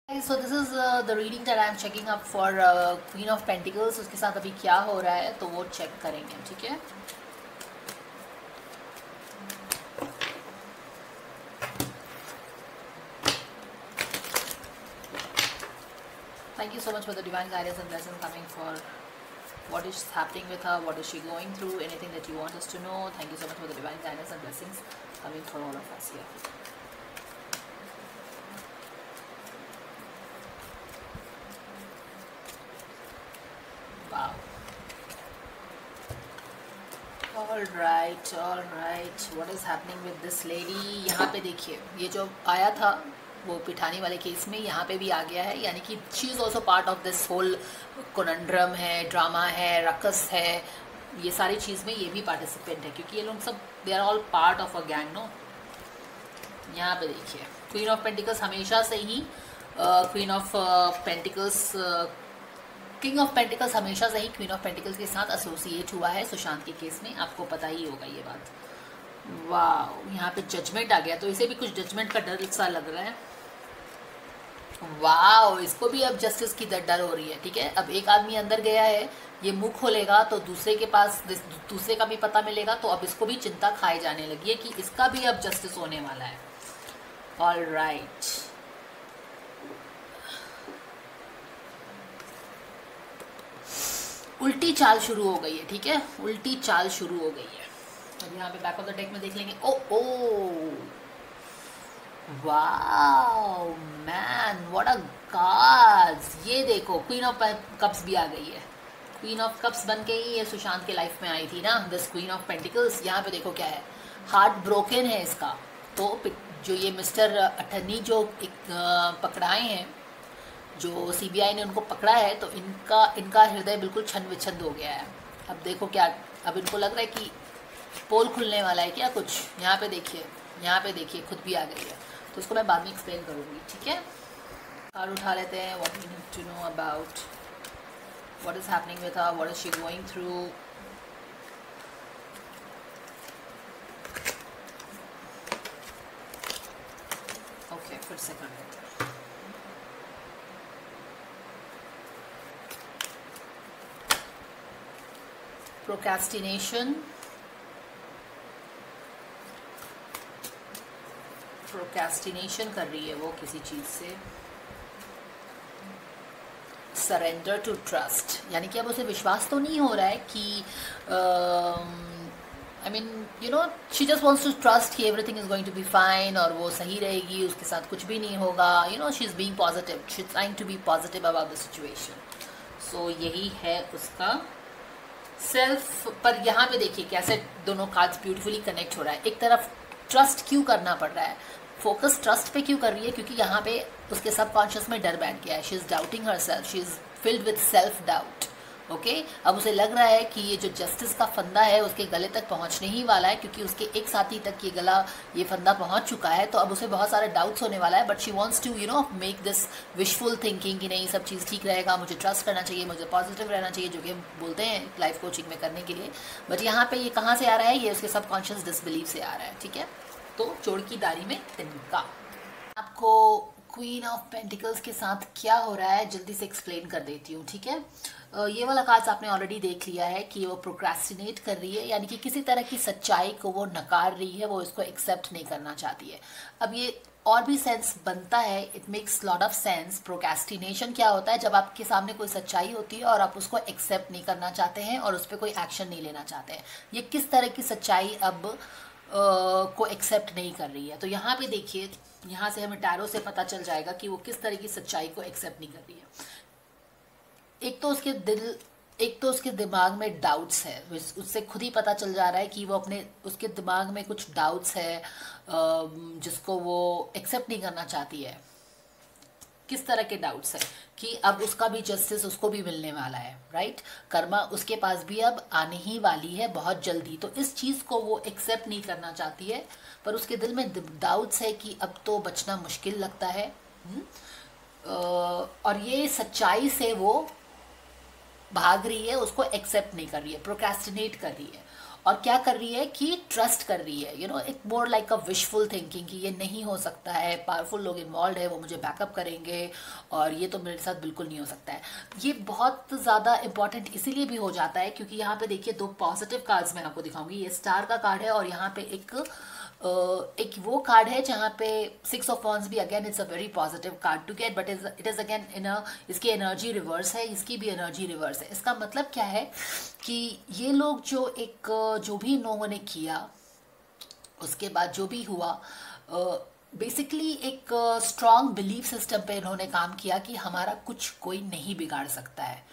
So this is the reading that I am checking up for queen of pentacles. उसके साथ अभी क्या हो रहा है तो वो चेक करेंगे, ठीक है। Thank you so much for the divine guidance and blessing coming for what is happening with her, what is she going through, anything that you want us to know. Thank you so much for the divine guidance and blessings coming for all of us here. Wow. All right, what is happening with this lady? यहाँ पे देखिए, ये जो आया था वो पिठानी वाले case में यहाँ पे भी आ गया है, यानी कि she is also part of this whole conundrum है, ड्रामा है, रकस है, ये सारी चीज़ में ये भी पार्टिसिपेंट है, क्योंकि ये लोग सब they are all part of a gang, no. यहाँ पे देखिए, क्वीन ऑफ पेंटिकल्स हमेशा से ही queen of pentacles king of pentacles हमेशा से ही क्वीन ऑफ पेंटिकल्स के साथ एसोसिएट हुआ है सुशांत के केस में, आपको पता ही होगा ये बात। वाह, यहाँ पे जजमेंट आ गया, तो इसे भी कुछ जजमेंट का डर सा लग रहा है। वाह, इसको भी अब जस्टिस की डर हो रही है, ठीक है। अब एक आदमी अंदर गया है, ये मुंह खोलेगा तो दूसरे के पास दूसरे का भी पता मिलेगा, तो अब इसको भी चिंता खाई जाने लगी है कि इसका भी अब जस्टिस होने वाला है। ऑल राइट, उल्टी चाल शुरू हो गई है, ठीक है, उल्टी चाल शुरू हो गई है। अब यहाँ पे बैक ऑफ द डेक में देख लेंगे। Oh oh wow man, what a cards. ये देखो, क्वीन ऑफ कप्स भी आ गई है। क्वीन ऑफ कप्स बन के ही ये सुशांत के लाइफ में आई थी ना, दिस क्वीन ऑफ पेंटिकल्स। यहाँ पे देखो क्या है, हार्ट ब्रोकन है इसका। तो जो ये मिस्टर अटर्नी जो पकड़ाए हैं, जो सीबीआई ने उनको पकड़ा है, तो इनका हृदय बिल्कुल छन विछन हो गया है। अब देखो क्या, अब इनको लग रहा है कि पोल खुलने वाला है क्या कुछ। यहाँ पे देखिए खुद भी आ गई है, तो उसको मैं बाद में एक्सप्लेन करूँगी, ठीक है। कार्ड उठा लेते हैं। What we need to know about what is happening with her, what is she going through. Okay, फिर से कर लेते हैं। प्रोक्रेस्टिनेशन कर रही है वो किसी चीज़ से। सरेंडर टू ट्रस्ट, यानी कि अब उसे विश्वास तो नहीं हो रहा है कि I mean you know, she just wants to trust कि everything is going to be fine, और वो सही रहेगी, उसके साथ कुछ भी नहीं होगा। You know, she is being positive, she is trying to be positive about the situation. So यही है उसका सेल्फ। पर यहाँ पे देखिए कैसे दोनों कार्ड्स ब्यूटीफुली कनेक्ट हो रहा है। एक तरफ ट्रस्ट क्यों करना पड़ रहा है, फोकस ट्रस्ट पे क्यों कर रही है, क्योंकि यहाँ पे उसके सबकॉन्शियस में डर बैठ गया है। She is doubting herself, she is filled with self doubt. Okay, अब उसे लग रहा है कि ये जो जस्टिस का फंदा है उसके गले तक पहुंचने ही वाला है, क्योंकि उसके एक साथी तक ये फंदा पहुंच चुका है। तो अब उसे बहुत सारे डाउट्स होने वाला है, but she wants to make this wishful thinking कि नहीं, सब चीज़ ठीक रहेगा, मुझे ट्रस्ट करना चाहिए, मुझे पॉजिटिव रहना चाहिए, जो कि हम बोलते हैं लाइफ कोचिंग में करने के लिए। बट यहाँ पे ये कहाँ से आ रहा है, ये उसके सबकॉन्शियस डिसबिलीव से आ रहा है, ठीक है। तो चोर की दारी में तिनका। आपको क्वीन ऑफ पेंटिकल्स के साथ क्या हो रहा है जल्दी से एक्सप्लेन कर देती हूँ, ठीक है। ये वाला कार्ड्स आपने ऑलरेडी देख लिया है कि वो प्रोक्रेस्टिनेट कर रही है, यानी कि किसी तरह की सच्चाई को वो नकार रही है, वो इसको एक्सेप्ट नहीं करना चाहती है। अब ये और भी सेंस बनता है, it makes lot of sense. Procrastination क्या होता है, जब आपके सामने कोई सच्चाई होती है और आप उसको एक्सेप्ट नहीं करना चाहते हैं और उस पर कोई एक्शन नहीं लेना चाहते हैं। ये किस तरह की सच्चाई अब को एक्सेप्ट नहीं कर रही है। तो यहाँ पे देखिए, यहाँ से हमें टैरो से पता चल जाएगा कि वो किस तरह की सच्चाई को एक्सेप्ट नहीं कर रही है। एक तो उसके दिमाग में डाउट्स है, उससे खुद ही पता चल जा रहा है कि वो उसके दिमाग में कुछ डाउट्स है जिसको वो एक्सेप्ट नहीं करना चाहती है। किस तरह के डाउट्स है कि अब उसका भी जस्टिस उसको भी मिलने वाला है, राइट। कर्मा उसके पास भी अब आने ही वाली है बहुत जल्दी, तो इस चीज़ को वो एक्सेप्ट नहीं करना चाहती है। पर उसके दिल में डाउट्स है कि अब तो बचना मुश्किल लगता है। और ये सच्चाई से वो भाग रही है, उसको एक्सेप्ट नहीं कर रही है, प्रोक्रेस्टिनेट कर रही है। और क्या कर रही है कि ट्रस्ट कर रही है, एक मोर लाइक अ विशफुल थिंकिंग कि ये नहीं हो सकता है, पावरफुल लोग इन्वॉल्व है, वो मुझे बैकअप करेंगे और ये तो मेरे साथ बिल्कुल नहीं हो सकता है। ये बहुत ज़्यादा इंपॉर्टेंट इसीलिए भी हो जाता है क्योंकि यहाँ पे देखिए 2 पॉजिटिव कार्ड्स मैं आपको दिखाऊंगी। ये स्टार का कार्ड है और यहाँ पे एक वो कार्ड है जहाँ पे 6 ऑफ वॉन्ड्स भी again it's a very positive card to get, but it is again इसकी एनर्जी रिवर्स है, इसकी भी एनर्जी रिवर्स है। इसका मतलब क्या है कि ये लोग जो भी इन लोगों ने किया उसके बाद जो भी हुआ, बेसिकली एक स्ट्रॉन्ग बिलीफ सिस्टम पे इन्होंने काम किया कि हमारा कुछ कोई नहीं बिगाड़ सकता है,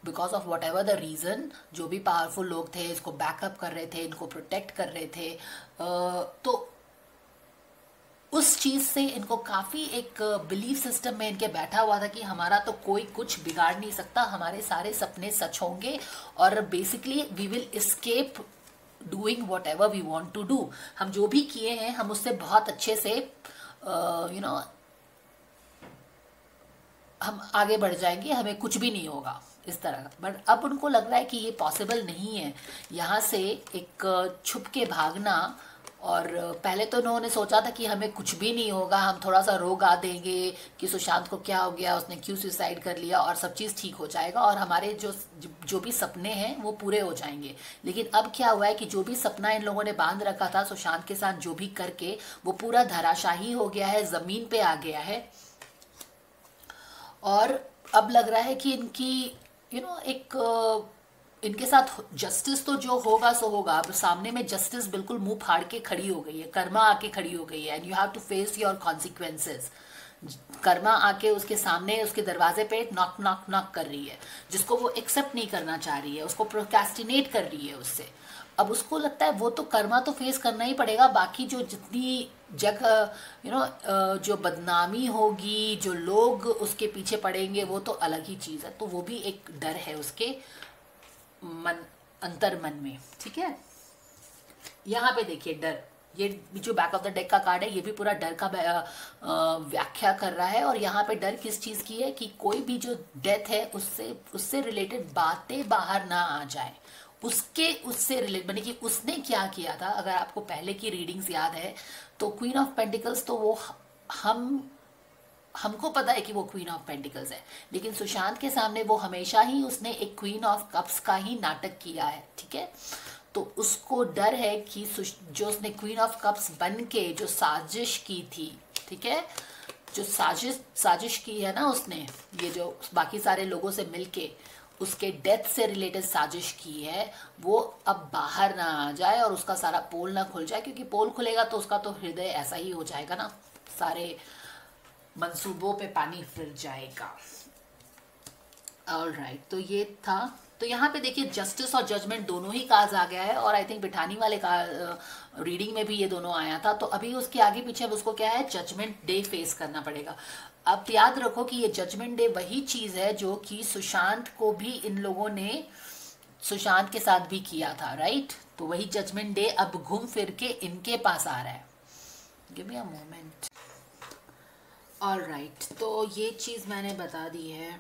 because of what ever the reason. जो भी पावरफुल लोग थे इसको बैकअप कर रहे थे, इनको प्रोटेक्ट कर रहे थे, तो उस चीज़ से इनको काफ़ी एक बिलीफ सिस्टम में इनके बैठा हुआ था कि हमारा तो कोई कुछ बिगाड़ नहीं सकता, हमारे सारे सपने सच होंगे और basically we will escape doing whatever we want to do. हम जो भी किए हैं हम उससे बहुत अच्छे से हम आगे बढ़ जाएंगे, हमें कुछ भी नहीं होगा इस तरह का। बट अब उनको लग रहा है कि ये पॉसिबल नहीं है यहाँ से एक छुप के भागना। और पहले तो उन्होंने सोचा था कि हमें कुछ भी नहीं होगा, हम थोड़ा सा रोग आ देंगे कि सुशांत को क्या हो गया, उसने क्यों सुसाइड कर लिया और सब चीज़ ठीक हो जाएगा और हमारे जो भी सपने हैं वो पूरे हो जाएंगे। लेकिन अब क्या हुआ है कि जो भी सपना इन लोगों ने बांध रखा था सुशांत के साथ जो भी करके, वो पूरा धराशाही हो गया है, ज़मीन पे आ गया है। और अब लग रहा है कि इनकी इनके साथ जस्टिस तो जो होगा सो होगा। अब सामने में जस्टिस बिल्कुल मुंह फाड़ के खड़ी हो गई है, कर्मा आके खड़ी हो गई है, and you have to face your consequences. Karma आके उसके सामने उसके दरवाजे पे नॉक नॉक नॉक कर रही है, जिसको वो एक्सेप्ट नहीं करना चाह रही है, उसको प्रोक्रेस्टिनेट कर रही है उससे। अब उसको लगता है वो तो कर्मा तो फेस करना ही पड़ेगा, बाकी जो जितनी जगह जो बदनामी होगी, जो लोग उसके पीछे पड़ेंगे, वो तो अलग ही चीज़ है। तो वो भी एक डर है उसके मन, अंतर मन में। ठीक है, यहाँ पे देखिए डर, ये जो बैक ऑफ द डेक का कार्ड है ये भी पूरा डर का व्याख्या कर रहा है। और यहाँ पे डर किस चीज़ की है कि कोई भी जो डेथ है उससे रिलेटेड बातें बाहर ना आ जाए, उससे रिलेट बने कि उसने क्या किया था। अगर आपको पहले की रीडिंग्स याद है तो क्वीन ऑफ पेंटिकल्स तो वो हमको पता है कि वो क्वीन ऑफ पेंटिकल्स है, लेकिन सुशांत के सामने वो हमेशा ही उसने एक क्वीन ऑफ कप्स का ही नाटक किया है। ठीक है, तो उसको डर है कि जो उसने क्वीन ऑफ कप्स बन के जो साजिश की थी, ठीक है, जो साजिश की है ना उसने, ये जो बाकी सारे लोगों से मिलके उसके डेथ से रिलेटेड साजिश की है, वो अब बाहर ना आ जाए और उसका सारा पोल ना खुल जाए, क्योंकि पोल खुलेगा तो उसका तो हृदय ऐसा ही हो जाएगा ना, सारे मंसूबों पे पानी फिर जाएगा। ऑलराइट, तो ये था। तो यहाँ पे देखिए जस्टिस और जजमेंट दोनों ही कार्ड्स आ गया है, और आई थिंक बिठानी वाले का रीडिंग में भी ये दोनों आया था। तो अभी उसके आगे पीछे अब उसको क्या है, जजमेंट डे फेस करना पड़ेगा। अब याद रखो कि ये जजमेंट डे वही चीज़ है जो कि सुशांत को भी इन लोगों ने सुशांत के साथ भी किया था, राइट। तो वही जजमेंट डे अब घूम फिर के इनके पास आ रहा है। Give me a moment. Alright, तो ये चीज़ मैंने बता दी है।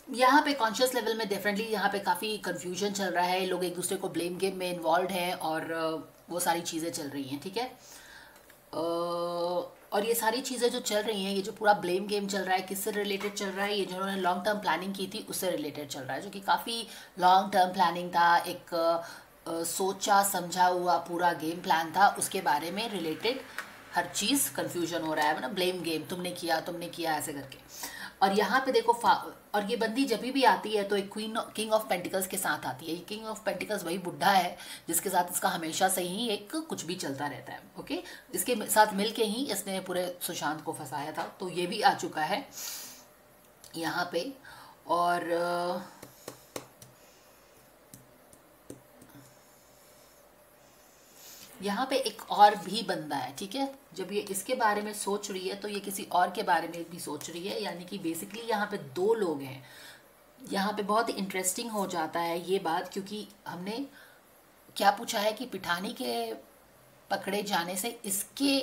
यहाँ पे कॉन्शियस लेवल में डेफिनेटली यहाँ पे काफ़ी कंफ्यूजन चल रहा है, लोग एक दूसरे को ब्लेम गेम में इन्वॉल्व हैं और वो सारी चीज़ें चल रही हैं। ठीक है, और ये सारी चीज़ें जो चल रही हैं, ये जो पूरा ब्लेम गेम चल रहा है, किससे रिलेटेड चल रहा है, ये जिन्होंने लॉन्ग टर्म प्लानिंग की थी उससे रिलेटेड चल रहा है, जो कि काफ़ी लॉन्ग टर्म प्लानिंग था, एक सोचा समझा हुआ पूरा गेम प्लान था, उसके बारे में रिलेटेड हर चीज़ कंफ्यूजन हो रहा है, मतलब ब्लेम गेम, तुमने किया ऐसे करके। और यहाँ पे देखो और ये बंदी जब भी आती है तो एक किंग ऑफ पेंटिकल्स के साथ आती है। ये किंग ऑफ पेंटिकल्स वही बुढ़ा है जिसके साथ इसका हमेशा से ही एक कुछ भी चलता रहता है। ओके, इसके साथ मिलके ही इसने पूरे सुशांत को फंसाया था, तो ये भी आ चुका है यहाँ पे। और यहाँ पे एक और भी बंदा है। ठीक है, जब ये इसके बारे में सोच रही है तो ये किसी और के बारे में भी सोच रही है, यानी कि बेसिकली यहाँ पे दो लोग हैं। यहाँ पे बहुत ही इंटरेस्टिंग हो जाता है ये बात, क्योंकि हमने क्या पूछा है कि पिठानी के पकड़े जाने से इसके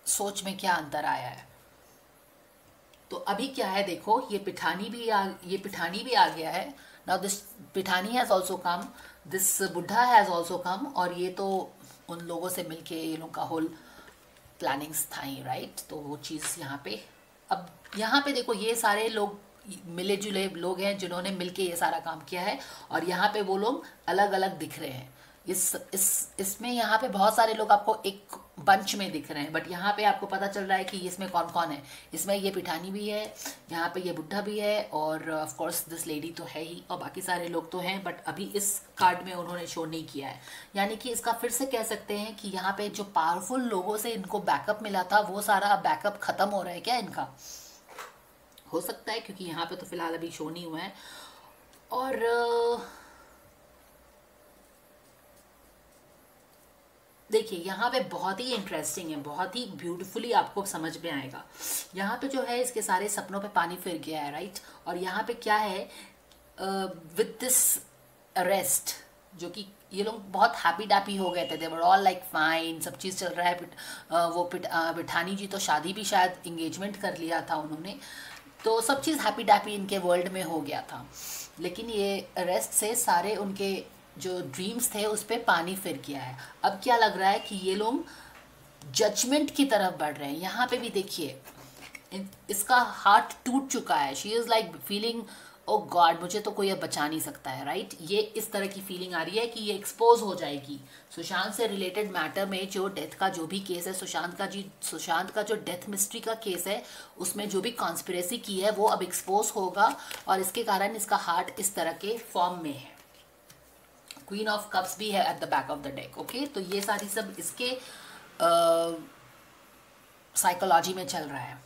सोच में क्या अंतर आया है। तो अभी क्या है देखो, ये पिठानी भी आ गया है। Now this Pithani has also come, this बुढ़ा हैज ऑल्सो कम, और ये तो उन लोगों से मिलके ये लोग का होल प्लानिंग्स था ही, राइट। तो वो चीज़ यहाँ पे, अब यहाँ पे देखो ये सारे लोग मिले जुले लोग हैं जिन्होंने मिलके ये सारा काम किया है, और यहाँ पे वो लोग अलग अलग दिख रहे हैं। इसमें यहाँ पे बहुत सारे लोग आपको एक बंच में दिख रहे हैं, बट यहाँ पे आपको पता चल रहा है कि इसमें कौन कौन है। इसमें ये पिठानी भी है, यहाँ पे ये बुढ़ा भी है, और ऑफ कोर्स दिस लेडी तो है ही, और बाकी सारे लोग तो हैं, बट अभी इस कार्ड में उन्होंने शो नहीं किया है। यानी कि इसका फिर से कह सकते हैं कि यहाँ पे जो पावरफुल लोगों से इनको बैकअप मिला था, वो सारा बैकअप खत्म हो रहा है क्या इनका, हो सकता है, क्योंकि यहाँ पे तो फिलहाल अभी शो नहीं हुआ है। और देखिए यहाँ पे बहुत ही इंटरेस्टिंग है, बहुत ही ब्यूटीफुली आपको समझ में आएगा। यहाँ पे जो है इसके सारे सपनों पे पानी फिर गया है, राइट। और यहाँ पे क्या है, विद दिस अरेस्ट, जो कि ये लोग बहुत हैप्पी डैप्पी हो गए थे, दे वर ऑल लाइक फाइन, सब चीज़ चल रहा है। पिठानी जी तो शादी भी शायद इंगेजमेंट कर लिया था उन्होंने, तो सब चीज़ हैप्पी डैप्पी इनके वर्ल्ड में हो गया था। लेकिन ये अरेस्ट से सारे उनके जो ड्रीम्स थे उस पर पानी फिर गया है। अब क्या लग रहा है कि ये लोग जजमेंट की तरफ बढ़ रहे हैं। यहाँ पे भी देखिए इसका हार्ट टूट चुका है, she is like feeling oh God, मुझे तो कोई अब बचा नहीं सकता है, राइट। ये इस तरह की फीलिंग आ रही है कि ये एक्सपोज हो जाएगी। सुशांत से रिलेटेड मैटर में जो डेथ का जो भी केस है, सुशांत का जो डेथ मिस्ट्री का केस है, उसमें जो भी कॉन्स्पिरेसी की है वो अब एक्सपोज होगा, और इसके कारण इसका हार्ट इस तरह के फॉर्म में है। क्वीन ऑफ कप्स भी है at the back of the deck, okay. तो ये सारी सब इसके साइकोलॉजी में चल रहा है।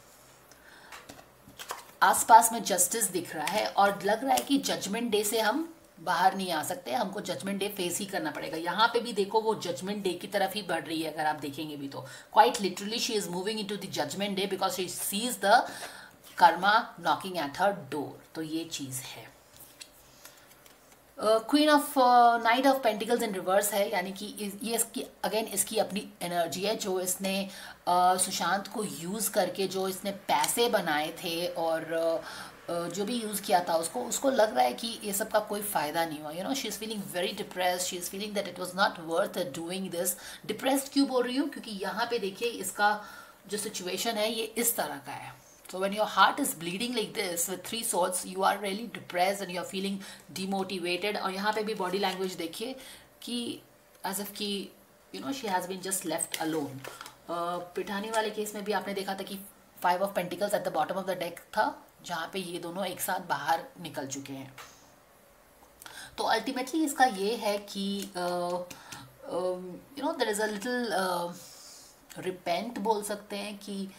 आसपास में जस्टिस दिख रहा है, और लग रहा है कि जजमेंट डे से हम बाहर नहीं आ सकते, हमको जजमेंट डे फेस ही करना पड़ेगा। यहाँ पे भी देखो वो जजमेंट डे की तरफ ही बढ़ रही है, अगर आप देखेंगे भी तो quite literally she is moving into the judgement day because she sees the karma knocking at her door. तो ये चीज़ है। Queen of knight of pentacles in reverse है, यानी कि ये इसकी अगेन इसकी अपनी एनर्जी है, जो इसने सुशांत को यूज़ करके जो इसने पैसे बनाए थे, और जो भी यूज़ किया था उसको लग रहा है कि ये सब का कोई फ़ायदा नहीं हुआ। You know she is feeling very depressed, she is feeling that it was not worth doing this. Depressed क्यों बोल रही हूँ, क्योंकि यहाँ पे देखिए इसका जो सिचुएशन है ये इस तरह का है। So when your heart is bleeding like this with 3 swords, you are really depressed and you are feeling demotivated. और यहाँ पे भी body language देखिए कि as if कि you know she has been just left alone. Pithani वाले case में भी आपने देखा था कि 5 of Pentacles at the bottom of the deck था, जहाँ पे ये दोनों एक साथ बाहर निकल चुके हैं। तो अल्टीमेटली इसका ये है कि you know there is a little repent बोल सकते हैं कि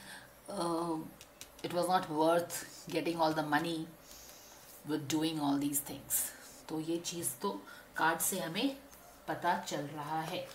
it was not worth getting all the money with doing all these things. तो ये चीज़ तो कार्ड से हमें पता चल रहा है।